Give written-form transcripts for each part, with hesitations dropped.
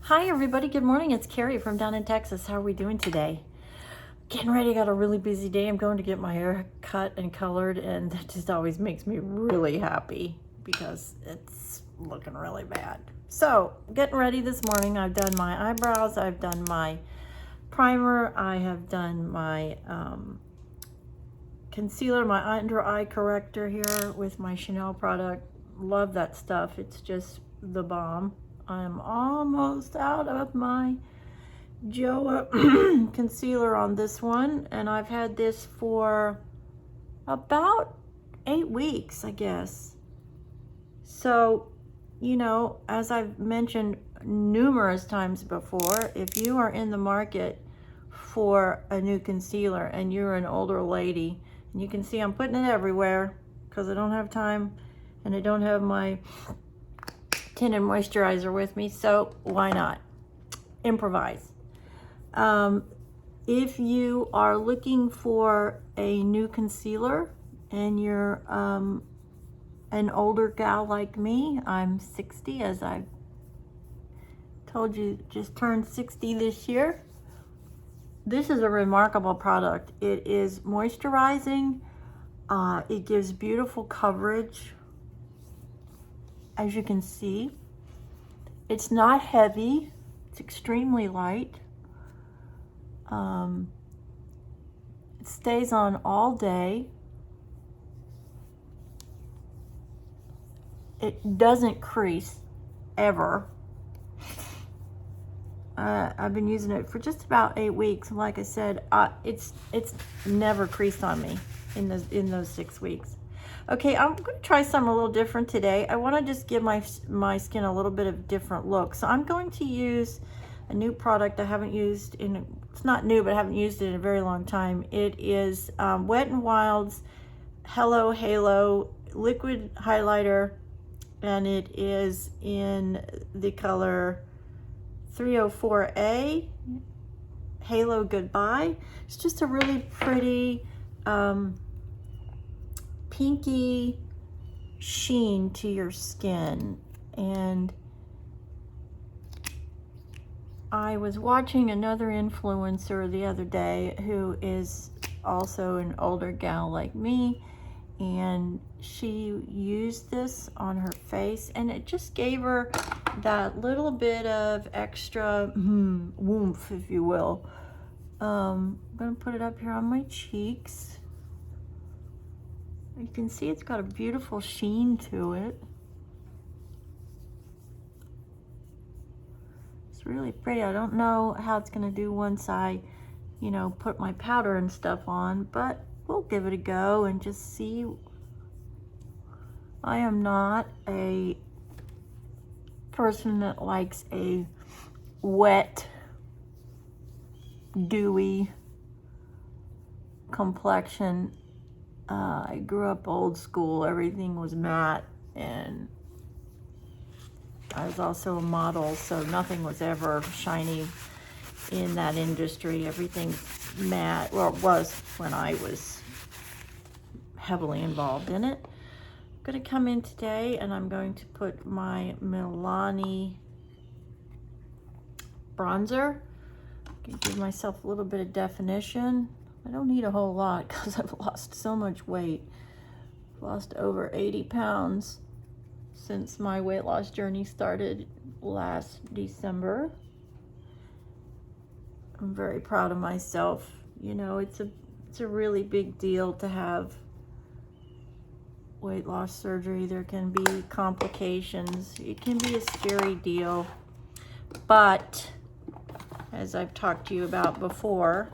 Hi everybody, good morning. It's Carrie from down in Texas. How are we doing today? Getting ready, got a really busy day. I'm going to get my hair cut and colored, and that just always makes me really happy because it's looking really bad. So, getting ready this morning. I've done my eyebrows, I've done my primer, I have done my concealer, my under eye corrector here with my Chanel product. Love that stuff. It's just the bomb. I'm almost out of my Joa concealer on this one, and I've had this for about 8 weeks, I guess. So, you know, as I've mentioned numerous times before, if you are in the market for a new concealer and you're an older lady, and you can see I'm putting it everywhere because I don't have time and I don't have my tinted moisturizer with me, so why not improvise? If you are looking for a new concealer and you're an older gal like me, I'm 60, as I told you, just turned 60 this year. This is a remarkable product. It is moisturizing. It gives beautiful coverage. As you can see, it's not heavy, it's extremely light. It stays on all day. It doesn't crease ever. I've been using it for just about 8 weeks. Like I said, it's never creased on me in those 6 weeks. Okay, I'm going to try something a little different today. I want to just give my skin a little bit of different look. So I'm going to use a new product I haven't used it's not new, but I haven't used it in a very long time. It is Wet n Wild's Hello Halo Liquid Highlighter, and it is in the color 304A, Halo Goodbye. It's just a really pretty pinky sheen to your skin. And I was watching another influencer the other day who is also an older gal like me, and she used this on her face and it just gave her that little bit of extra oomph, if you will. I'm gonna put it up here on my cheeks. You can see it's got a beautiful sheen to it. It's really pretty. I don't know how it's gonna do once I, you know, put my powder and stuff on, but we'll give it a go and just see. I am not a person that likes a wet, dewy complexion. I grew up old school. Everything was matte, and I was also a model, so nothing was ever shiny in that industry. Everything's matte. Well, it was when I was heavily involved in it. I'm going to come in today and I'm going to put my Milani bronzer. Give myself a little bit of definition. I don't need a whole lot because I've lost so much weight. I've lost over 80 pounds since my weight loss journey started last December. I'm very proud of myself. You know, it's a really big deal to have weight loss surgery. There can be complications. It can be a scary deal. But as I've talked to you about before,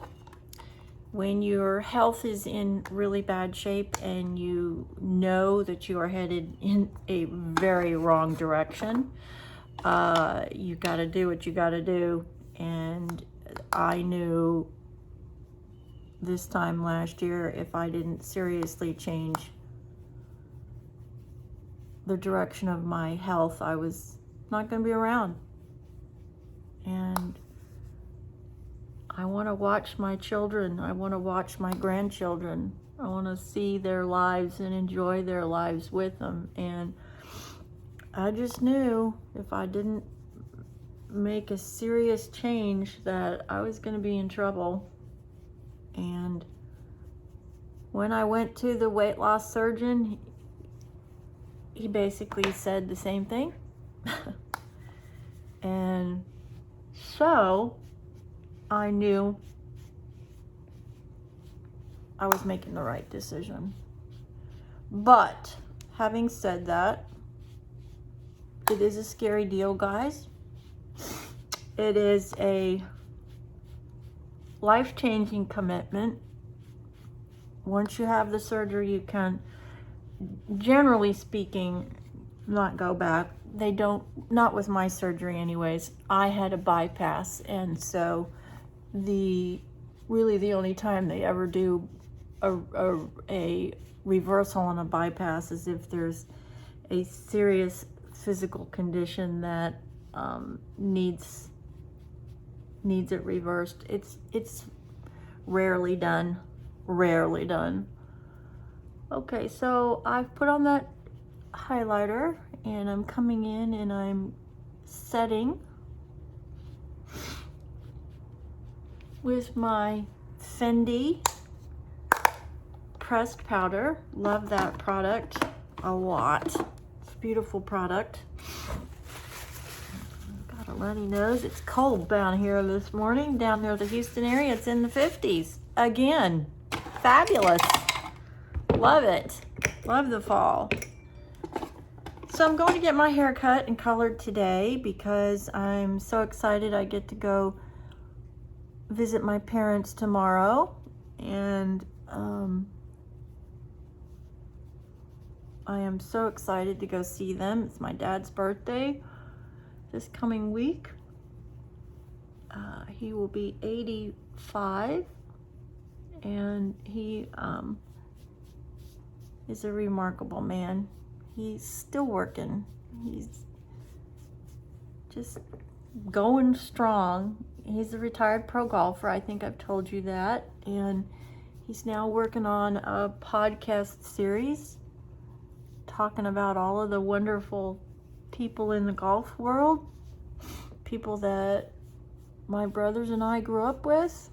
when your health is in really bad shape and you know that you are headed in a very wrong direction, you got to do what you got to do. And I knew this time last year, if I didn't seriously change the direction of my health, I was not going to be around. And I want to watch my children. I want to watch my grandchildren. I want to see their lives and enjoy their lives with them. And I just knew if I didn't make a serious change that I was going to be in trouble. And when I went to the weight loss surgeon, he basically said the same thing. And so I knew I was making the right decision. But having said that, it is a scary deal, guys. It is a life-changing commitment. Once you have the surgery, you can, generally speaking, not go back. They don't, not with my surgery anyways. I had a bypass, and so really the only time they ever do a reversal on a bypass is if there's a serious physical condition that needs it reversed. It's rarely done. Okay, so I've put on that highlighter and I'm coming in and I'm setting with my Fendi pressed powder. Love that product a lot. It's a beautiful product. Got a runny nose. It's cold down here this morning. Down near the Houston area, it's in the 50s. Again, fabulous. Love it. Love the fall. So I'm going to get my hair cut and colored today because I'm so excited. I get to go visit my parents tomorrow, and I am so excited to go see them. It's my dad's birthday this coming week. He will be 85, and he is a remarkable man. He's still working. He's just going strong. He's a retired pro golfer. I think I've told you that. And he's now working on a podcast series talking about all of the wonderful people in the golf world, people that my brothers and I grew up with.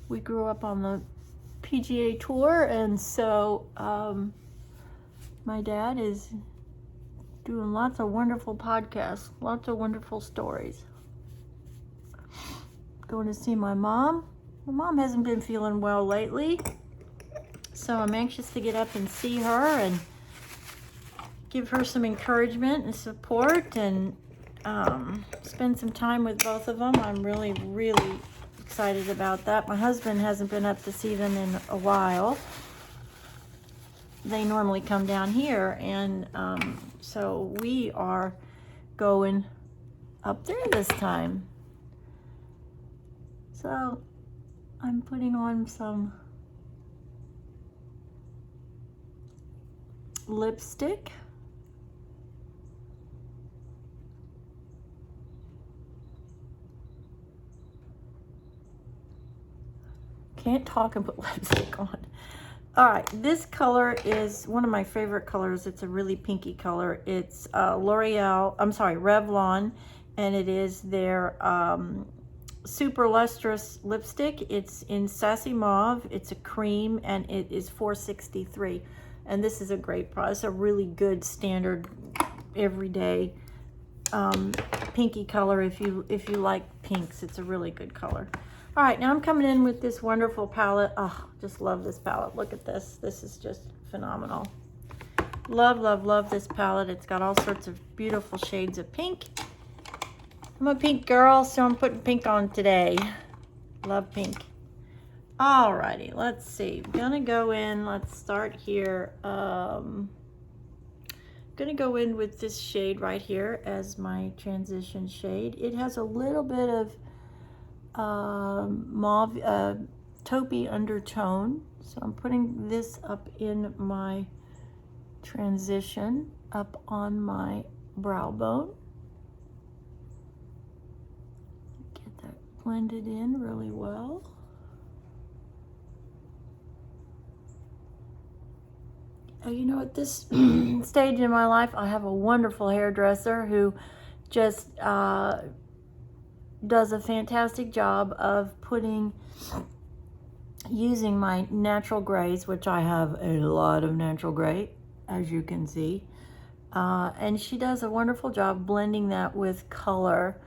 We grew up on the PGA Tour, and so my dad is doing lots of wonderful podcasts, lots of wonderful stories. Going to see my mom. My mom hasn't been feeling well lately, so I'm anxious to get up and see her and give her some encouragement and support, and spend some time with both of them. I'm really, really excited about that. My husband hasn't been up to see them in a while. They normally come down here, and so we are going up there this time. So I'm putting on some lipstick. Can't talk and put lipstick on. All right, this color is one of my favorite colors. It's a really pinky color. It's Revlon, and it is their Super Lustrous lipstick. It's in Sassy Mauve. It's a cream, and it is $4.63. And this is a great product. It's a really good standard, everyday pinky color. If you like pinks, it's a really good color. All right, now I'm coming in with this wonderful palette. Oh, just love this palette. Look at this. This is just phenomenal. Love, love, love this palette. It's got all sorts of beautiful shades of pink. I'm a pink girl, so I'm putting pink on today. Love pink. All righty, let's see. I'm gonna go in. Let's start here. I'm gonna go in with this shade right here as my transition shade. It has a little bit of mauve, taupey undertone. So I'm putting this up in my transition, up on my brow bone. Get that blended in really well. You know, at this stage in my life, I have a wonderful hairdresser who just does a fantastic job of using my natural grays, which I have a lot of natural gray, as you can see. And she does a wonderful job blending that with color.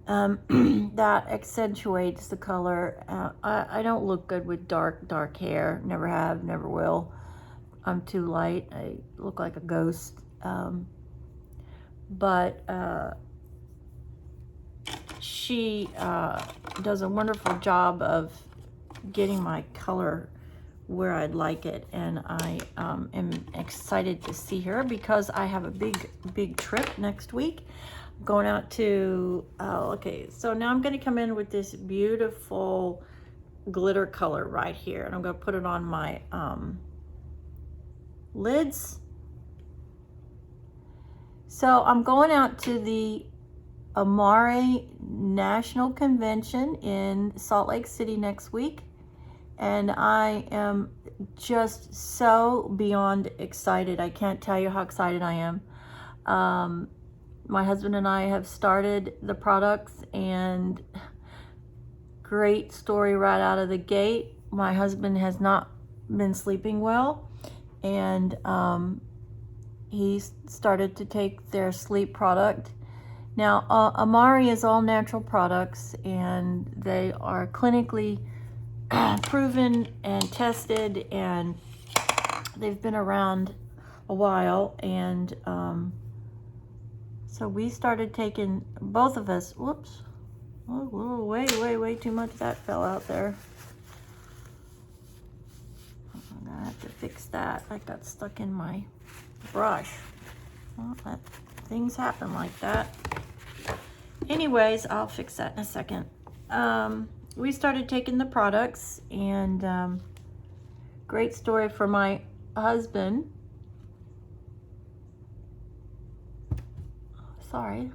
That accentuates the color. I don't look good with dark hair. Never have, never will. I'm too light. I look like a ghost. But she does a wonderful job of getting my color where I'd like it, and I am excited to see her because I have a big trip next week. I'm going out to okay, so now I'm going to come in with this beautiful glitter color right here, and I'm going to put it on my lids. So I'm going out to the AMARE National Convention in Salt Lake City next week, and I am just so beyond excited. I can't tell you how excited I am. My husband and I have started the products, and great story right out of the gate. My husband has not been sleeping well, and he started to take their sleep product. Now, AMARE is all natural products, and they are clinically proven and tested, and they've been around a while. And so we started taking, both of us, whoops, oh, way too much that fell out there. I'm gonna have to fix that. That got stuck in my brush. Well, things happen like that. Anyways, I'll fix that in a second. We started taking the products, and great story for my husband. Sorry.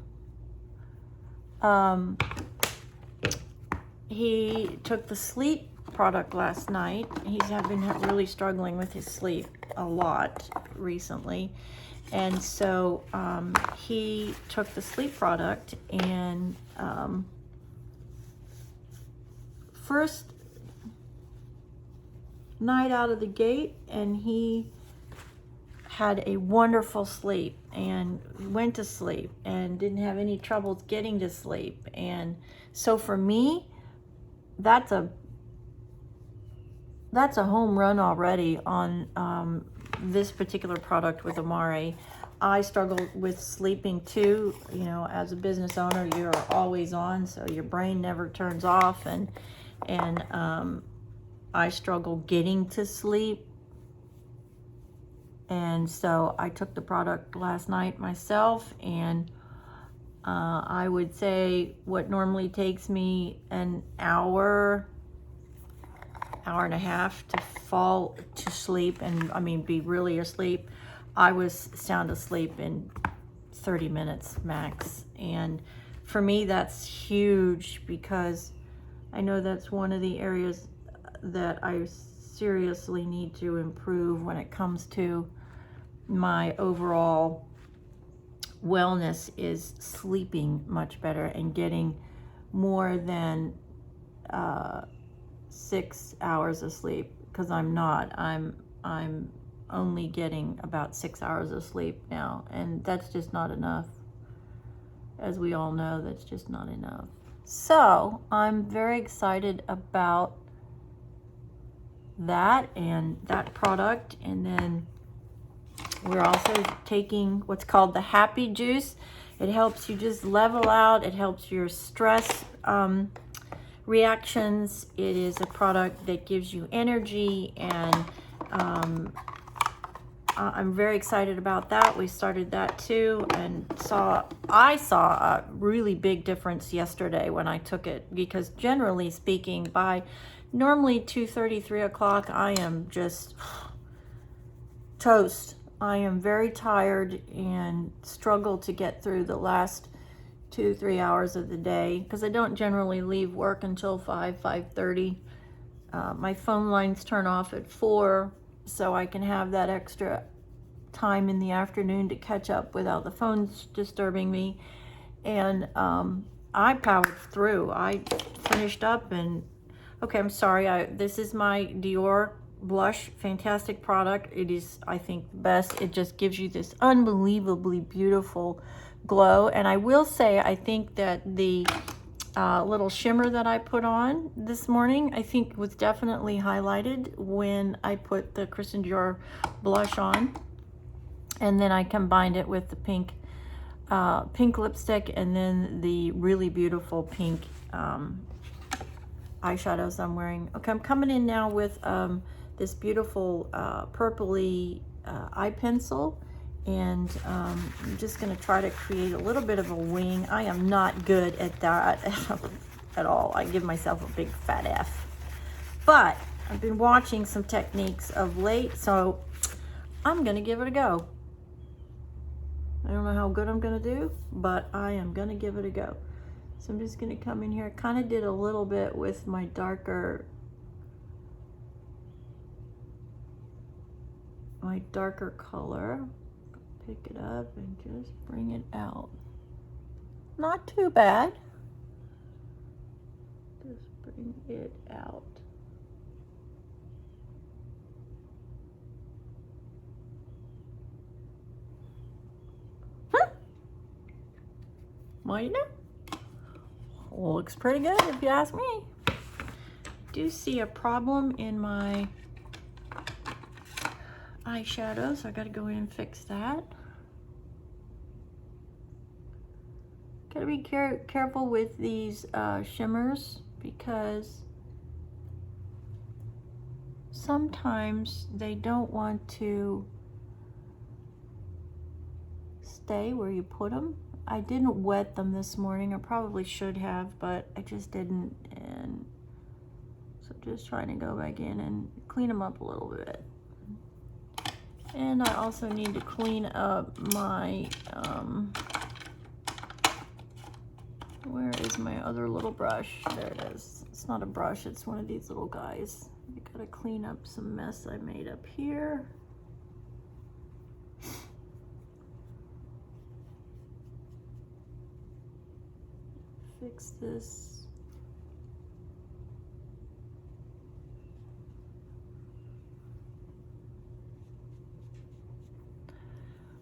He took the sleep product last night. He's been really struggling with his sleep a lot recently. And so he took the sleep product, and first night out of the gate, and he had a wonderful sleep and went to sleep and didn't have any troubles getting to sleep. And so for me, that's a home run already on this particular product with AMARE. I struggle with sleeping too. You know, as a business owner, you're always on, so your brain never turns off, and I struggle getting to sleep. And so I took the product last night myself, and I would say what normally takes me an hour and a half to fall to sleep, and I mean be really asleep, I was sound asleep in 30 minutes max. And for me, that's huge, because I know that's one of the areas that I seriously need to improve when it comes to my overall wellness, is sleeping much better and getting more than 6 hours of sleep, because I'm not. I'm only getting about 6 hours of sleep now, and that's just not enough. As we all know, that's just not enough. So I'm very excited about that and that product. And then we're also taking what's called the Happy Juice. It helps you just level out. It helps your stress reactions. It is a product that gives you energy, and I'm very excited about that. We started that too, and I saw a really big difference yesterday when I took it, because generally speaking, by normally 2:30, 3 o'clock, I am just toast. I am very tired and struggle to get through the last 2-3 hours of the day, because I don't generally leave work until 5:30. My phone lines turn off at 4, so I can have that extra time in the afternoon to catch up without the phones disturbing me. And I powered through. I finished up and, okay, I'm sorry. This is my Dior Blush. Fantastic product. It is, I think, the best. It just gives you this unbelievably beautiful glow. And I will say, I think that the little shimmer that I put on this morning, I think was definitely highlighted when I put the Christian Dior blush on. And then I combined it with the pink lipstick and then the really beautiful pink eyeshadows I'm wearing. Okay, I'm coming in now with this beautiful purpley eye pencil, and I'm just going to try to create a little bit of a wing. I am not good at that at all. I give myself a big fat F. But I've been watching some techniques of late, so I'm going to give it a go. I don't know how good I'm going to do, but I am going to give it a go. So I'm just going to come in here. I kind of did a little bit with my darker color. Pick it up and just bring it out. Not too bad. Just bring it out. Well, you know, looks pretty good if you ask me. I do see a problem in my eyeshadow, so I gotta go in and fix that. Gotta be careful with these shimmers, because sometimes they don't want to stay where you put them. I didn't wet them this morning. I probably should have, but I just didn't. And so just trying to go back in and clean them up a little bit. And I also need to clean up my, where is my other little brush? There it is. It's not a brush, it's one of these little guys. I gotta clean up some mess I made up here. Fix this.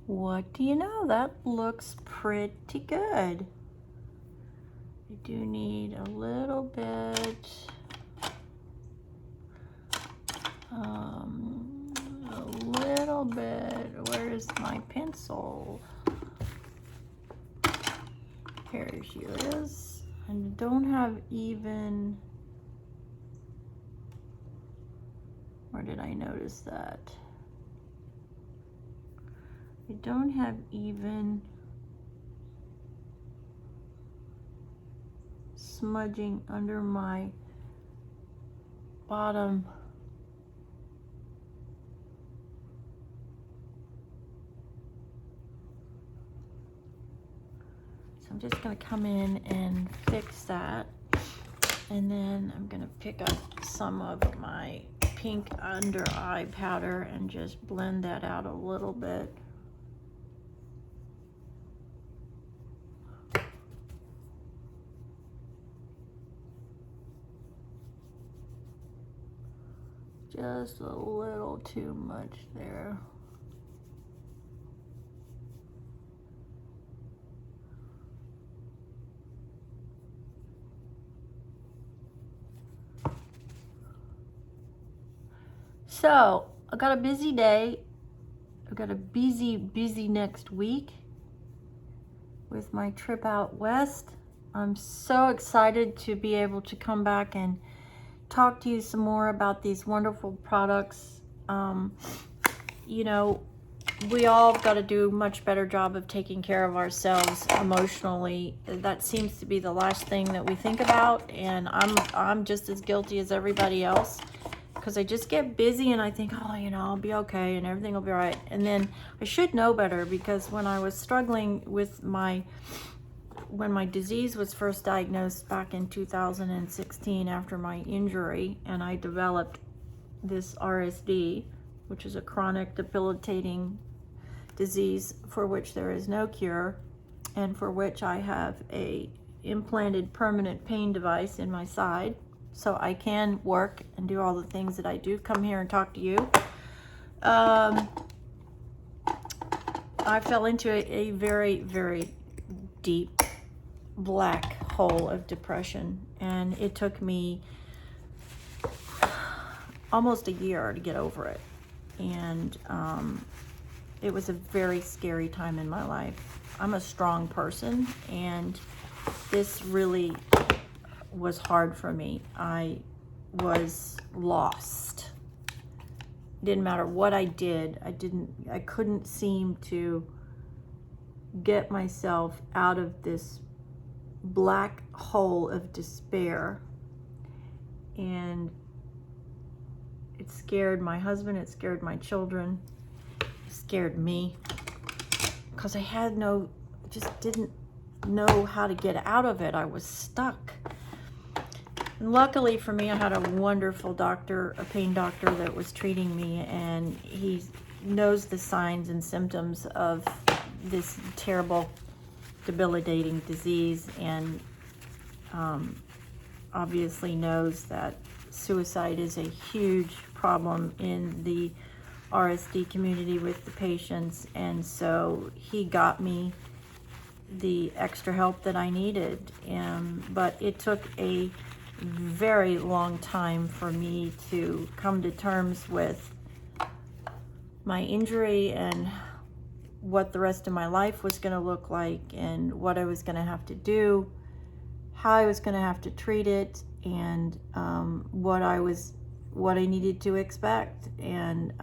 What do you know? That looks pretty good. I do need a little bit, where's my pencil? Here she is. And don't have even, where did I notice that? I don't have even smudging under my bottom. So I'm just going to come in and fix that. And then I'm going to pick up some of my pink under eye powder and just blend that out a little bit. Just a little too much there. So, I got a busy day. I've got a busy next week with my trip out west. I'm so excited to be able to come back and talk to you some more about these wonderful products. You know, we all got to do a much better job of taking care of ourselves emotionally. That seems to be the last thing that we think about, and I'm just as guilty as everybody else, because I just get busy and I think, oh, you know, I'll be okay and everything will be all right. And then I should know better, because when I was struggling with when my disease was first diagnosed back in 2016 after my injury, and I developed this RSD, which is a chronic debilitating disease for which there is no cure. and for which I have a implanted permanent pain device in my side, so I can work and do all the things that I do, come here and talk to you. I fell into a very, very deep black hole of depression, and it took me almost a year to get over it. And it was a very scary time in my life. I'm a strong person, and this really was hard for me. I was lost. Didn't matter what I did. I couldn't seem to get myself out of this black hole of despair. And it scared my husband, it scared my children, it scared me, because I just didn't know how to get out of it. I was stuck. And luckily for me, I had a wonderful doctor, a pain doctor that was treating me, and he knows the signs and symptoms of this terrible, debilitating disease, and obviously knows that suicide is a huge problem in the RSD community with the patients, and so he got me the extra help that I needed. But it took a very long time for me to come to terms with my injury and what the rest of my life was going to look like, and what I was going to have to do, how I was going to have to treat it, and what I needed to expect. And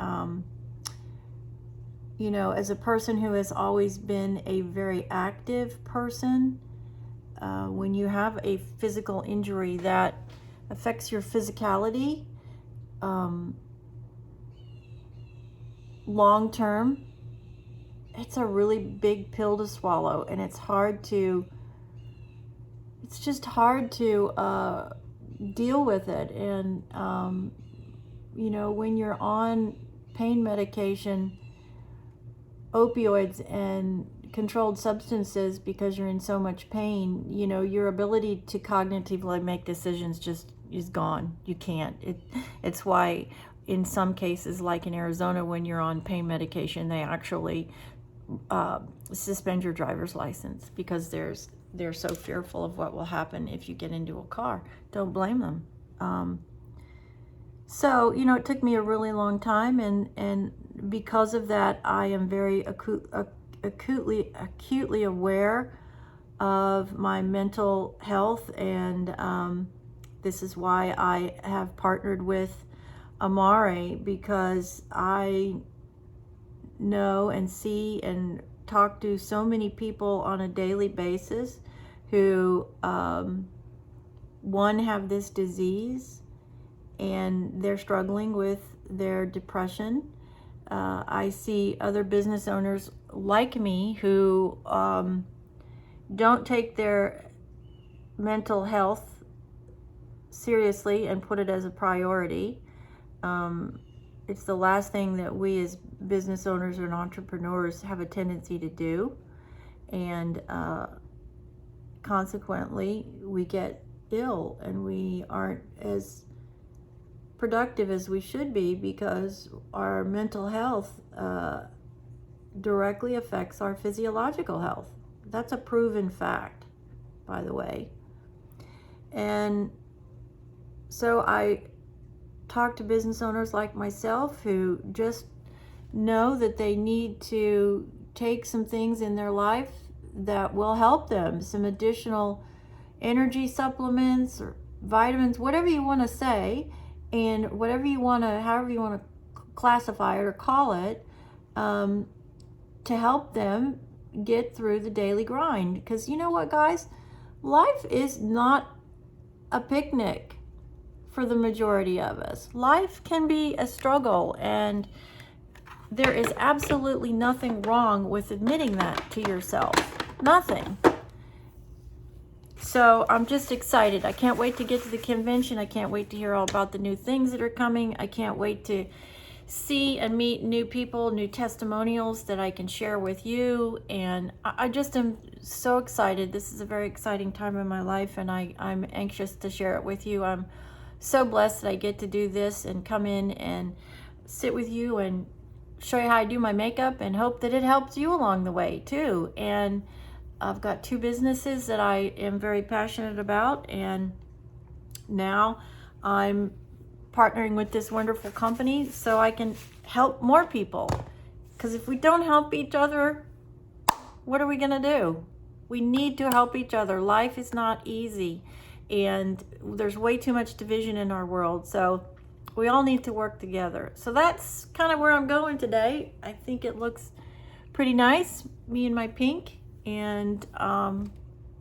you know, as a person who has always been a very active person, when you have a physical injury that affects your physicality long term, it's a really big pill to swallow, and it's just hard to deal with it. And you know, when you're on pain medication, opioids, and controlled substances because you're in so much pain, you know, your ability to cognitively make decisions just is gone. You can't. It's why in some cases, like in Arizona, when you're on pain medication, they actually suspend your driver's license, because they're so fearful of what will happen if you get into a car. Don't blame them. So, you know, it took me a really long time, and because of that, I am very acutely aware of my mental health, and this is why I have partnered with AMARE, because I know and see and talk to so many people on a daily basis who one, have this disease and they're struggling with their depression. I see other business owners like me who don't take their mental health seriously and put it as a priority. It's the last thing that we as business owners and entrepreneurs have a tendency to do, and consequently we get ill and we aren't as productive as we should be, because our mental health directly affects our physiological health. That's a proven fact, by the way. And so I talk to business owners like myself who just know that they need to take some things in their life that will help them, some additional energy supplements or vitamins, whatever you want to say, and however you want to classify it or call it, to help them get through the daily grind. Because you know what, guys, life is not a picnic for the majority of us. Life can be a struggle, and there is absolutely nothing wrong with admitting that to yourself. Nothing. So I'm just excited. I can't wait to get to the convention. I can't wait to hear all about the new things that are coming. I can't wait to see and meet new people, new testimonials that I can share with you. And I just am so excited. This is a very exciting time in my life, and I'm anxious to share it with you. I'm so blessed that I get to do this and come in and sit with you and show you how I do my makeup, and hope that it helps you along the way too. And I've got 2 businesses that I am very passionate about, and now I'm partnering with this wonderful company so I can help more people. Because if we don't help each other, what are we gonna do? We need to help each other. Life is not easy, and there's way too much division in our world. So we all need to work together. So that's kind of where I'm going today. I think it looks pretty nice, me and my pink. And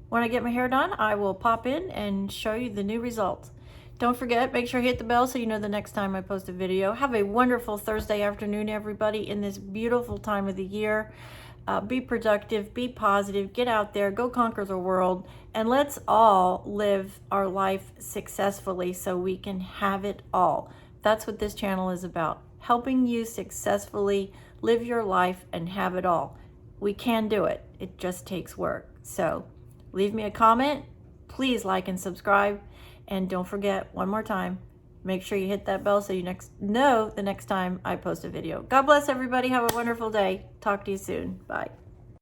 when I get my hair done, I will pop in and show you the new results. Don't forget, make sure you hit the bell so you know the next time I post a video. Have a wonderful Thursday afternoon, everybody, in this beautiful time of the year. Be productive, be positive, get out there, go conquer the world, and let's all live our life successfully so we can have it all. That's what this channel is about, helping you successfully live your life and have it all. We can do it. It just takes work. So leave me a comment. Please like and subscribe. And don't forget, one more time, make sure you hit that bell so you know the next time I post a video. God bless everybody. Have a wonderful day. Talk to you soon. Bye.